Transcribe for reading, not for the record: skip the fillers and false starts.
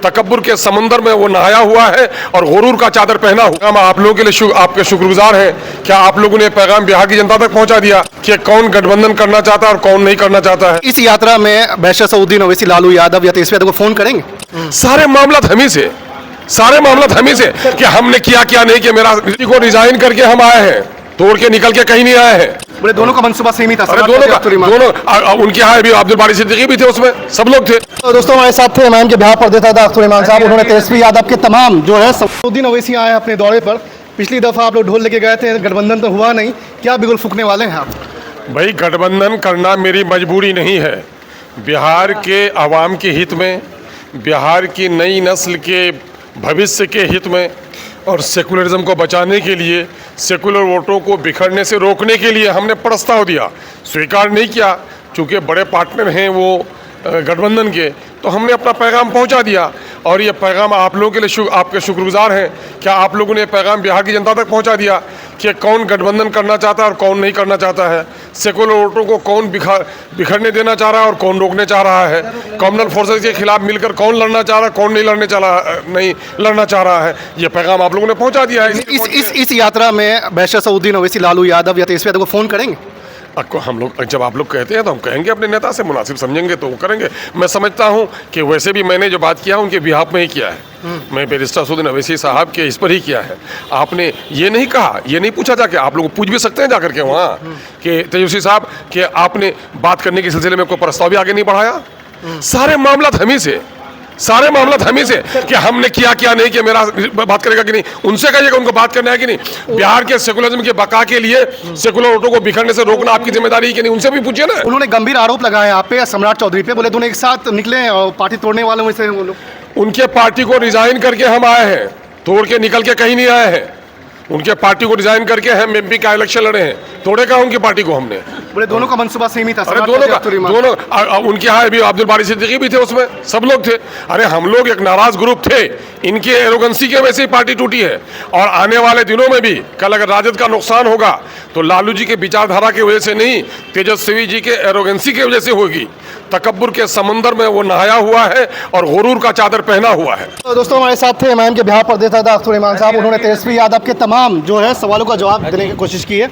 तकब्बुर के समंदर में वो नहाया हुआ है और गुरूर का चादर पहना हुआ। हम आप लोगों के लिए आपके शुक्रगुजार हैं। क्या आप लोगों ने पैगाम बिहार की जनता तक पहुंचा दिया कि कौन गठबंधन करना चाहता है और कौन नहीं करना चाहता है? इस यात्रा में बैशर सऊद्दीन ओवैसी, लालू यादव या तेजस्वी यादव को फोन करेंगे? सारे मामला हम ही से, सारे मामला हम ही से कि हमने किया क्या नहीं किया। मेरा को रिजाइन करके हम आए हैं, तोड़ के निकल के कहीं नहीं आए हैं। बोले दोनों का मनसूबा सेम ही था। अरे दोनों उनके यहाँ भी अब्दुल बारी सिद्दीकी भी थे, उसमें सब लोग थे। तो दोस्तों हमारे साथ थे इमाम के बिहार पर्दे अख्तर इमाम साहब। उन्होंने तेजस्वी यादव के तमाम जो है सऊद्दीन ओवैसी आए अपने दौरे पर। पिछली दफा आप लोग ढोल लेके गए थे, गठबंधन तो हुआ नहीं, क्या बिगुल फूकने वाले हैं आप? भाई गठबंधन करना मेरी मजबूरी नहीं है। बिहार के आवाम के हित में, बिहार की नई नस्ल के भविष्य के हित में और सेकुलरिज्म को बचाने के लिए, सेकुलर वोटों को बिखरने से रोकने के लिए हमने प्रस्ताव दिया, स्वीकार नहीं किया। चूँकि बड़े पार्टनर हैं वो गठबंधन के, तो हमने अपना पैगाम पहुंचा दिया। और ये पैगाम आप लोगों के लिए आपके शुक्रगुजार हैं। क्या आप लोगों ने पैगाम बिहार की जनता तक पहुंचा दिया कि कौन गठबंधन करना चाहता है और कौन नहीं करना चाहता है? सेकुलर वोटों को कौन बिखरने देना चाह रहा है और कौन रोकने चाह रहा है? कम्युनल फोर्सेस के खिलाफ मिलकर कौन लड़ना चाह रहा है, कौन नहीं लड़ना चाह रहा है? ये पैगाम आप लोगों ने पहुँचा दिया है। इस यात्रा में बैशर सऊद्दीन ओवैसी, लालू यादव या तेजस्वी यादव को फोन करेंगे? हम लोग जब आप लोग कहते हैं तो हम कहेंगे, अपने नेता से मुनासिब समझेंगे तो वो करेंगे। मैं समझता हूं कि वैसे भी मैंने जो बात किया उनके बिहाफ में ही किया है। मैं बैरिस्टर सऊद्दीन ओवैसी साहब के इस पर ही किया है। आपने ये नहीं कहा, ये नहीं पूछा जाके, आप लोग पूछ भी सकते हैं जाकर के वहाँ कि तेजस्वी साहब कि आपने बात करने के सिलसिले में कोई प्रस्ताव भी आगे नहीं बढ़ाया। सारे मामला हम ही से, सारे मामला हम ही से कि हमने किया क्या नहीं किया। मेरा बात करेगा कि नहीं, उनसे कहिएगा उनको बात करना है कि नहीं। बिहार के सेकुलरिज्म के बका के लिए सेकुलर वोटों को बिखरने से रोकना आपकी जिम्मेदारी है कि नहीं, उनसे भी पूछिए ना। उन्होंने गंभीर आरोप लगाए आप पे, सम्राट चौधरी पे, बोले दोनों एक साथ निकले और पार्टी तोड़ने वालों में से वो लोग। उनके पार्टी को रिजाइन करके हम आए हैं, तोड़ के निकल के कहीं नहीं आए हैं। उनके पार्टी को रिजाइन करके हम एमपी का इलेक्शन लड़े हैं, तोड़े का उनकी पार्टी को हमने। बोले दोनों का मनसूबा सेम ही था। अरे दोनों उनके यहाँ भी अब्दुल बारी सिद्दीकी भी थे, उसमें सब लोग थे। अरे हम लोग एक नाराज ग्रुप थे, इनके एरोगेंसी की वजह से पार्टी टूटी है। और आने वाले दिनों में भी कल अगर राजद का नुकसान होगा तो लालू जी के विचारधारा की वजह से नहीं, तेजस्वी जी के एरोगेंसी की वजह से होगी। तकब्बुर के समंदर में वो नहाया हुआ है और गुरूर का चादर पहना हुआ है। तो दोस्तों हमारे साथ थे इमाम के बिहार पर्दे अख्तर इमाम साहब। उन्होंने तेजस्वी यादव के तमाम जो है सवालों का जवाब देने की कोशिश की है।